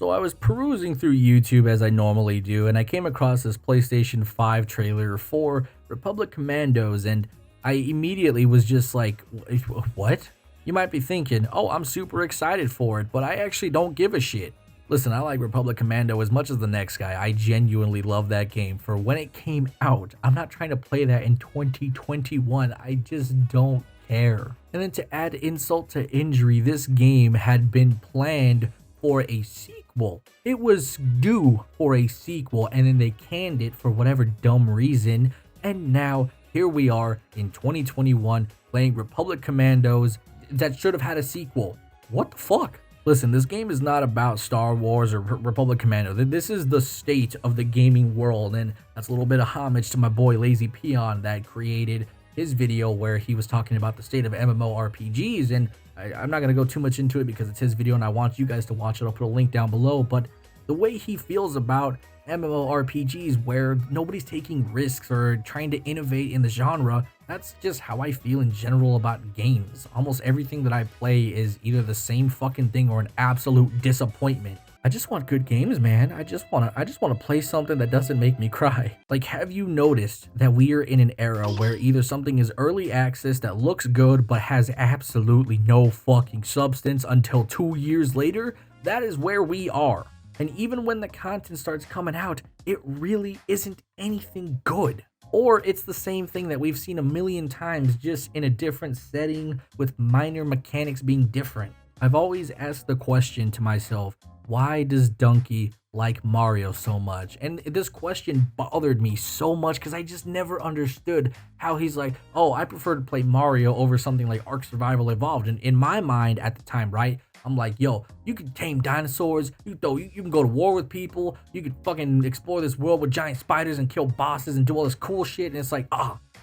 So I was perusing through YouTube as I normally do, and I came across this PlayStation 5 trailer for Republic Commandos, and I immediately was just like, what? You might be thinking, oh, I'm super excited for it, but I actually don't give a shit. Listen, I like Republic Commando as much as the next guy. I genuinely love that game. For when it came out, I'm not trying to play that in 2021. I just don't care. And then to add insult to injury, this game had been planned for a sequel. It was due for a sequel, and then they canned it for whatever dumb reason. And now here we are in 2021 playing Republic Commandos that should have had a sequel. What the fuck? Listen, this game is not about Star Wars or Republic Commando. This is the state of the gaming world, and that's a little bit of homage to my boy Lazy Peon that created his video where he was talking about the state of MMORPGs, and I'm not going to go too much into it because it's his video and I want you guys to watch it. I'll put a link down below, but the way he feels about MMORPGs where nobody's taking risks or trying to innovate in the genre, that's just how I feel in general about games. Almost everything that I play is either the same fucking thing or an absolute disappointment. I just want good games, man. I just want to play something that doesn't make me cry. Like, have you noticed that we are in an era where either something is early access that looks good but has absolutely no fucking substance until 2 years later? That is where we are. And even when the content starts coming out, it really isn't anything good. Or it's the same thing that we've seen a million times, just in a different setting with minor mechanics being different. I've always asked the question to myself, why does Donkey like Mario so much? And this question bothered me so much because I just never understood how he's like, oh, I prefer to play Mario over something like Ark Survival Evolved. And in my mind at the time, right, I'm like, yo, you can tame dinosaurs, you can go to war with people, you can fucking explore this world with giant spiders and kill bosses and do all this cool shit. And it's like,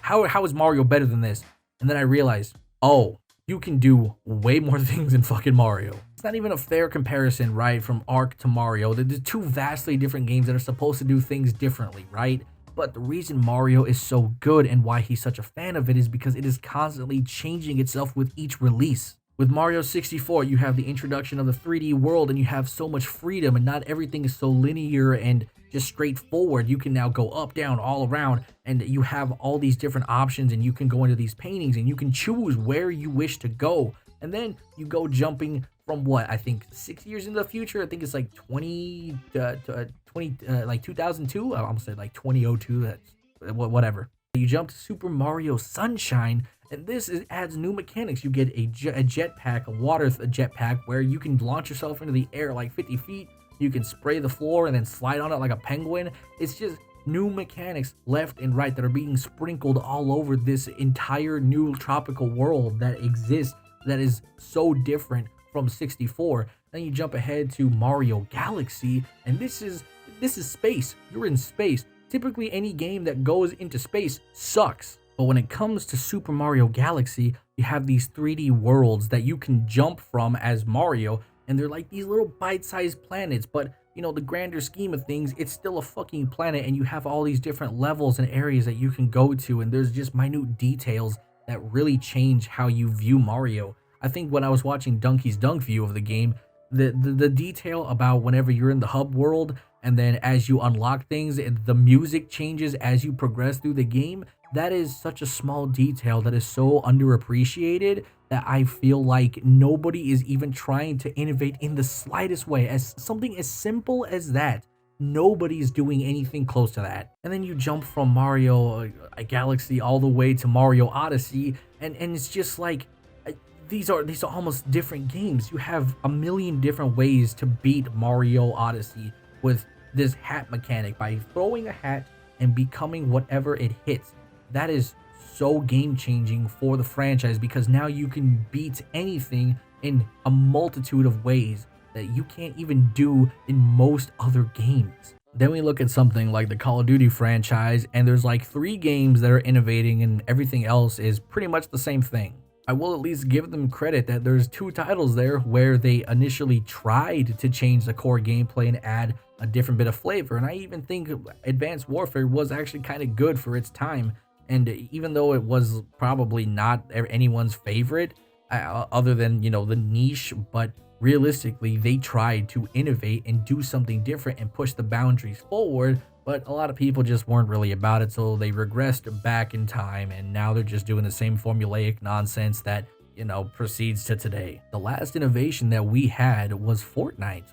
how is Mario better than this? And then I realized, oh, you can do way more things than fucking Mario. It's not even a fair comparison, right, from Ark to Mario. They're two vastly different games that are supposed to do things differently, right? But the reason Mario is so good and why he's such a fan of it is because it is constantly changing itself with each release. With Mario 64, you have the introduction of the 3D world and you have so much freedom and not everything is so linear and just straightforward. You can now go up, down, all around, and you have all these different options and you can go into these paintings and you can choose where you wish to go. And then you go jumping from what, I think 6 years into the future. I think it's like 2002. I almost said like 2002, that's whatever. You jump to Super Mario Sunshine, and this adds new mechanics. You get a jetpack, a water jetpack, where you can launch yourself into the air like 50 feet. You can spray the floor and then slide on it like a penguin. It's just new mechanics left and right that are being sprinkled all over this entire new tropical world that exists that is so different from 64. Then you jump ahead to Mario Galaxy, and this is space. You're in space. Typically any game that goes into space sucks. But when it comes to Super Mario Galaxy, you have these 3D worlds that you can jump from as Mario, and they're like these little bite-sized planets, but you know, the grander scheme of things, it's still a fucking planet, and you have all these different levels and areas that you can go to, and there's just minute details that really change how you view Mario. I think when I was watching Donkey's Dunk view of the game, the detail about whenever you're in the hub world, and then as you unlock things, the music changes as you progress through the game. That is such a small detail that is so underappreciated that I feel like nobody is even trying to innovate in the slightest way. As something as simple as that, nobody's doing anything close to that. And then you jump from Mario Galaxy all the way to Mario Odyssey, and it's just like, these are almost different games. You have a million different ways to beat Mario Odyssey with this hat mechanic by throwing a hat and becoming whatever it hits. That is so game changing for the franchise because now you can beat anything in a multitude of ways that you can't even do in most other games. Then we look at something like the Call of Duty franchise, and there's like 3 games that are innovating and everything else is pretty much the same thing. I will at least give them credit that there's 2 titles there where they initially tried to change the core gameplay and add a different bit of flavor, and I even think Advanced Warfare was actually kind of good for its time. And even though it was probably not anyone's favorite, other than, you know, the niche, but realistically, they tried to innovate and do something different and push the boundaries forward, but a lot of people just weren't really about it, so they regressed back in time, and now they're just doing the same formulaic nonsense that, proceeds to today. The last innovation that we had was Fortnite.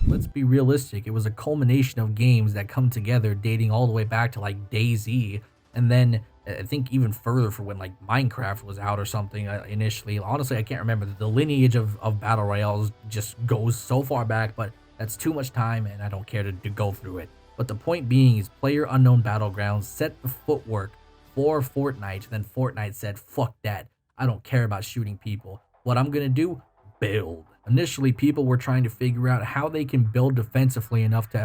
Let's be realistic, it was a culmination of games that come together dating all the way back to like DayZ, and then I think even further for when like Minecraft was out or something initially. Honestly, I can't remember. The lineage of battle royales just goes so far back, but that's too much time and I don't care to go through it. But the point being is PlayerUnknown Battlegrounds set the footwork for Fortnite, then Fortnite said, fuck that, I don't care about shooting people. What I'm gonna do? Build. Initially, people were trying to figure out how they can build defensively enough to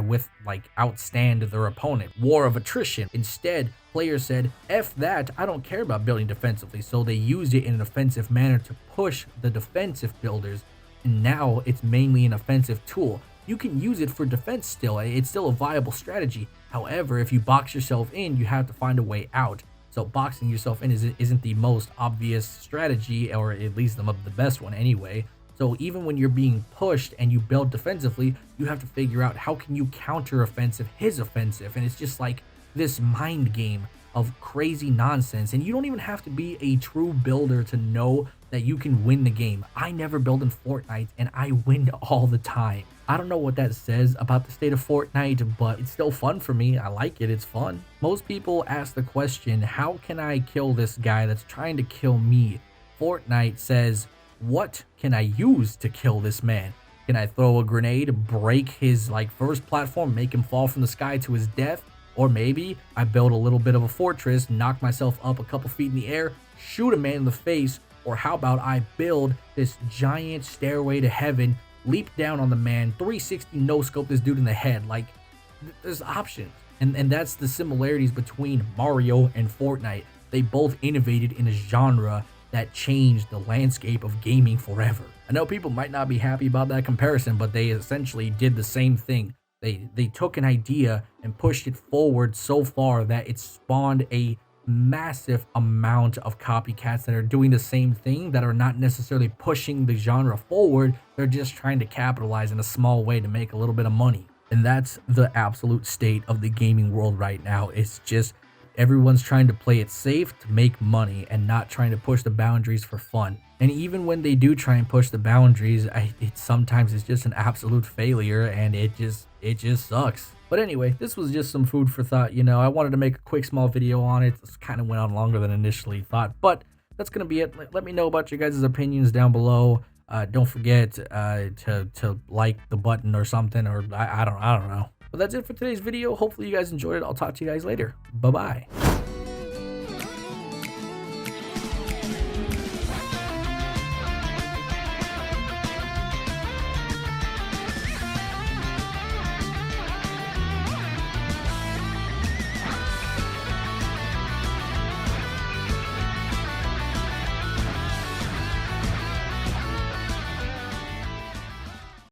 outstand their opponent. War of attrition. Instead, players said, F that, I don't care about building defensively, so they used it in an offensive manner to push the defensive builders, and now it's mainly an offensive tool. You can use it for defense still, it's still a viable strategy. However, if you box yourself in, you have to find a way out. So boxing yourself in isn't the most obvious strategy, or at least the best one anyway. So even when you're being pushed and you build defensively, you have to figure out how can you counter offensive his offensive. And it's just like this mind game of crazy nonsense. And you don't even have to be a true builder to know that you can win the game. I never build in Fortnite and I win all the time. I don't know what that says about the state of Fortnite, but it's still fun for me. I like it, it's fun. Most people ask the question, how can I kill this guy that's trying to kill me? Fortnite says, what can I use to kill this man? Can I throw a grenade, break his first platform, make him fall from the sky to his death? Or maybe I build a little bit of a fortress, knock myself up a couple feet in the air, shoot a man in the face, or how about I build this giant stairway to heaven, leap down on the man, 360 no scope this dude in the head. There's options. And that's the similarities between Mario and Fortnite. They both innovated in a genre that changed the landscape of gaming forever. I know people might not be happy about that comparison, but they essentially did the same thing. They took an idea and pushed it forward so far that it spawned a massive amount of copycats that are doing the same thing, that are not necessarily pushing the genre forward. They're just trying to capitalize in a small way to make a little bit of money. And that's the absolute state of the gaming world right now. It's just everyone's trying to play it safe to make money and not trying to push the boundaries for fun. And even when they do try and push the boundaries, sometimes it's just an absolute failure, and it just sucks. But anyway, this was just some food for thought. I wanted to make a quick small video on it. This kind of went on longer than initially thought, but that's gonna be it. Let me know about your guys' opinions down below. Don't forget to like the button or something, or I don't know. But that's it for today's video. Hopefully you guys enjoyed it. I'll talk to you guys later. Bye-bye.